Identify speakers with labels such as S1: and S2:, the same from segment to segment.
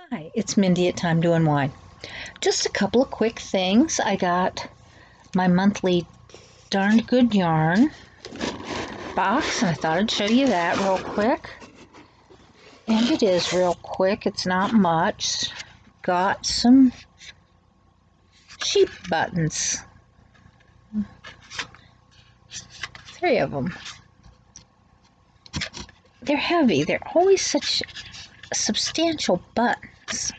S1: Hi, it's Mindy at Time to Unwind. Just a couple of quick things. I got my monthly Darned Good Yarn box, and I thought I'd show you that real quick. And it is real quick, it's not much. Got some sheep buttons. 3 of them. They're heavy, they're always such substantial buttons.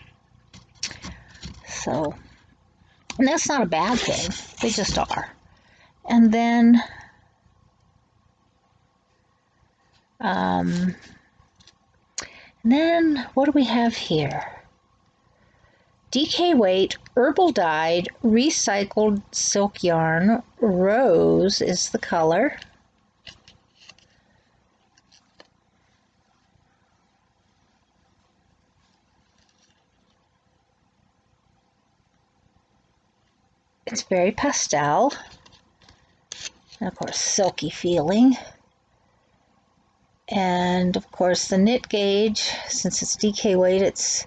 S1: So, and that's not a bad thing, they just are. And then what do we have here? DK weight, herbal dyed, recycled silk yarn. Rose is the color. It's very pastel. And of course, silky feeling. And of course, the knit gauge, since it's DK weight,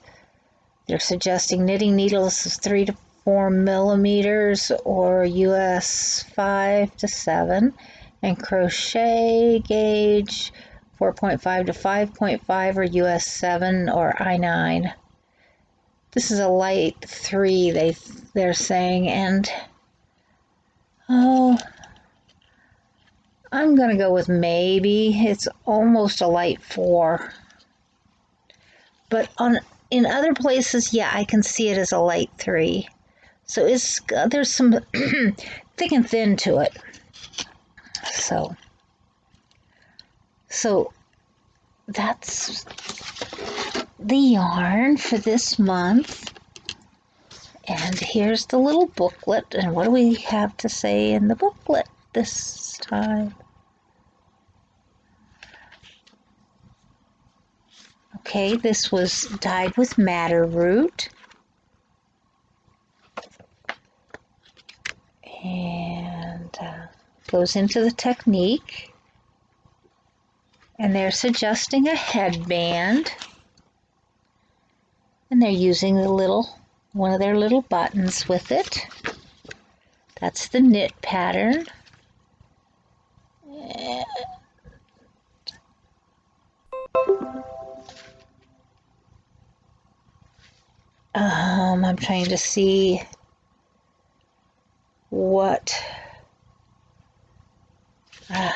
S1: they're suggesting knitting needles of 3 to 4 millimeters or US 5 to 7, and crochet gauge 4.5 to 5.5 or US 7 or I9. This is a light 3, they're saying, and I'm gonna go with maybe. It's almost a light 4. But in other places, yeah, I can see it as a light 3. So there's some thick and thin to it. So that's the yarn for this month. And here's the little booklet. And what do we have to say in the booklet this time? Okay, this was dyed with madder root. And goes into the technique. And they're suggesting a headband. And they're using one of their little buttons with it. That's the knit pattern. I'm trying to see what they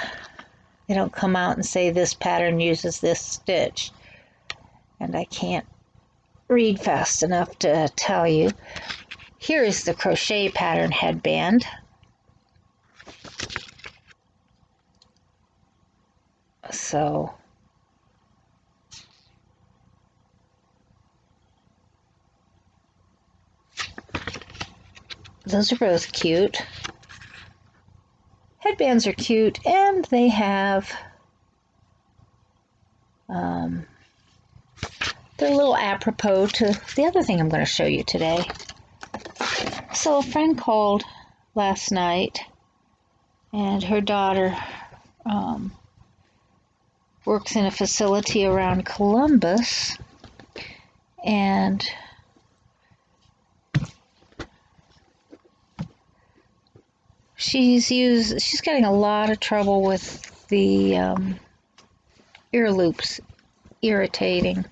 S1: don't come out and say this pattern uses this stitch, and I can't read fast enough to tell you. Here is the crochet pattern headband. So those are both cute. Headbands are cute, and they have they're a little apropos to the other thing I'm going to show you today. So a friend called last night, and her daughter works in a facility around Columbus, and she's getting a lot of trouble with the ear loops irritating.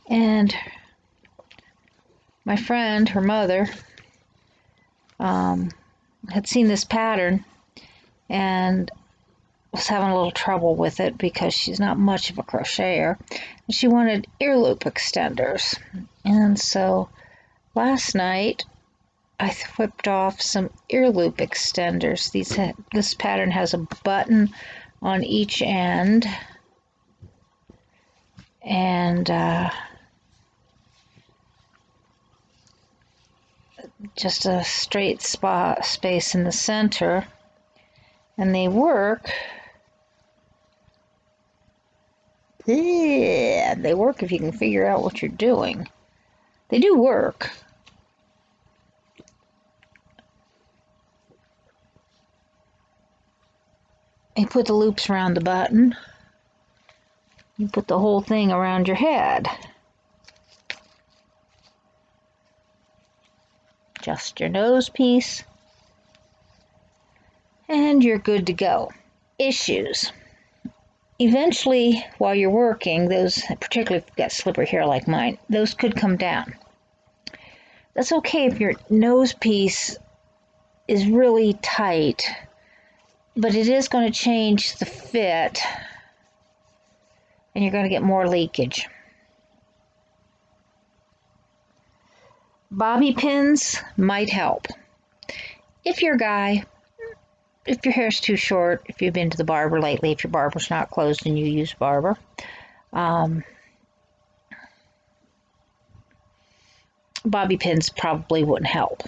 S1: And my friend, her mother, had seen this pattern and was having a little trouble with it because she's not much of a crocheter. And she wanted ear loop extenders. And so last night I whipped off some ear loop extenders. This pattern has a button on each end, and just a straight space in the center, and they work. Yeah, they work if you can figure out what you're doing. They do work. You put the loops around the button. You put the whole thing around your head. Adjust your nose piece, and you're good to go. Issues. Eventually, while you're working, those, particularly if you've got slippery hair like mine, those could come down. That's okay if your nose piece is really tight, but it is going to change the fit, and you're going to get more leakage. Bobby pins might help. If you're a guy, if your hair's too short, if you've been to the barber lately, if your barber's not closed and you use barber, bobby pins probably wouldn't help.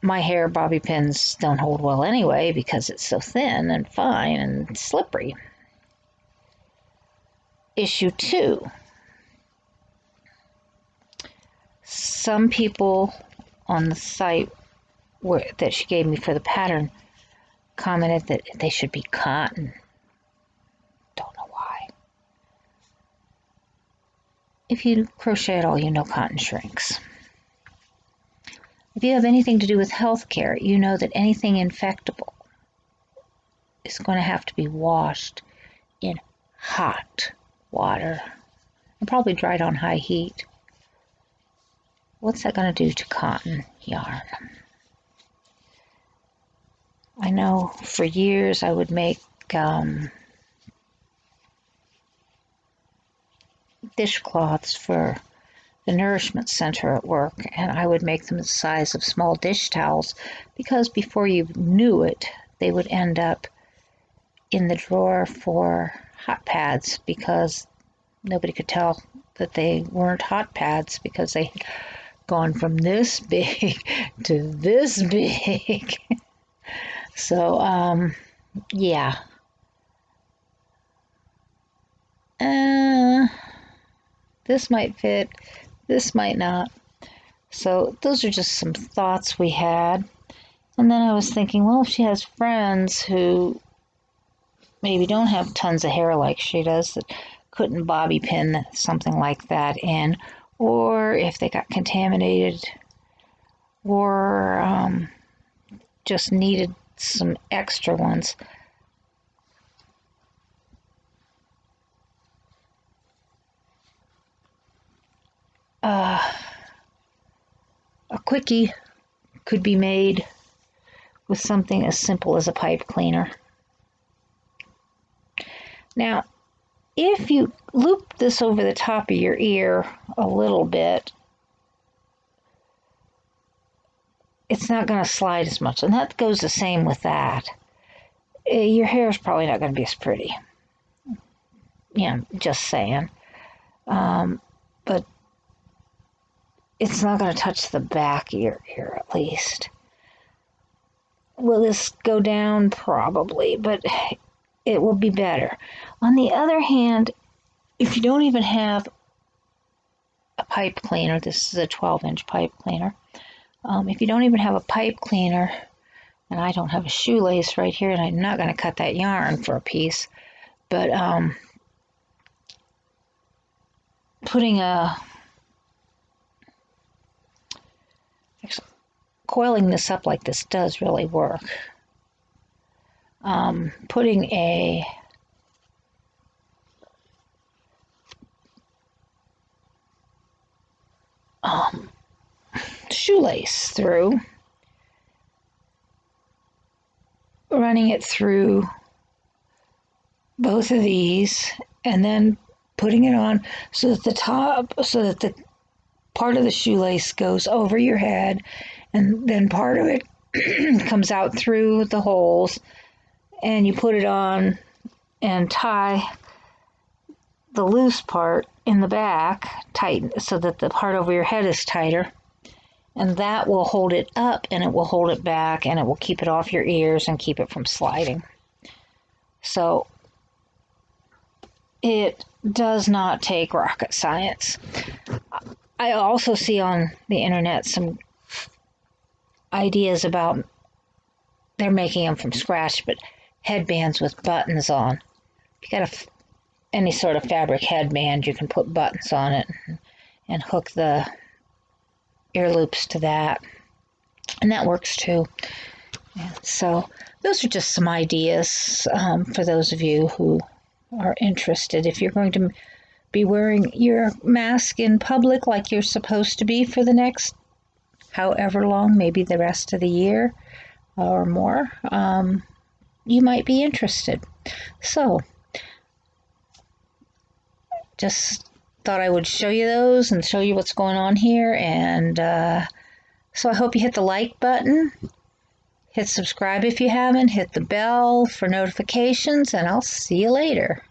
S1: My hair, bobby pins don't hold well anyway because it's so thin and fine and slippery. Issue 2. Some people on the site that she gave me for the pattern commented that they should be cotton. Don't know why. If you crochet at all, you know cotton shrinks. If you have anything to do with healthcare, you know that anything infectable is going to have to be washed in hot water and probably dried on high heat. What's that going to do to cotton yarn? I know for years I would make dishcloths for the nourishment center at work, and I would make them the size of small dish towels because before you knew it, they would end up in the drawer for hot pads because nobody could tell that they weren't hot pads because they had gone from this big to this big. So, yeah. This might fit, this might not. So those are just some thoughts we had. And then I was thinking, well, if she has friends who maybe don't have tons of hair like she does that couldn't bobby pin something like that in, or if they got contaminated, or just needed some extra ones. A quickie could be made with something as simple as a pipe cleaner. Now, if you loop this over the top of your ear a little bit, it's not going to slide as much, and that goes the same with that. Your hair is probably not going to be as pretty. Yeah, just saying. But it's not going to touch the back of your ear, at least. Will this go down? Probably, but it will be better. On the other hand, if you don't even have a pipe cleaner, this is a 12-inch pipe cleaner. If you don't even have a pipe cleaner, and I don't have a shoelace right here, and I'm not going to cut that yarn for a piece, but coiling this up like this does really work. Putting a shoelace through, running it through both of these, and then putting it on so that the part of the shoelace goes over your head, and then part of it comes out through the holes, and you put it on and tie the loose part in the back tight so that the part over your head is tighter, and that will hold it up and it will hold it back and it will keep it off your ears and keep it from sliding. So it does not take rocket science. I also see on the internet some ideas about they're making them from scratch, but headbands with buttons on. If you got any sort of fabric headband, you can put buttons on it and hook the ear loops to that, and that works too. And so those are just some ideas for those of you who are interested. If you're going to be wearing your mask in public like you're supposed to be for the next however long, maybe the rest of the year or more, you might be interested. So just thought I would show you those and show you what's going on here. And so I hope you hit the like button, hit subscribe if you haven't, hit the bell for notifications, and I'll see you later.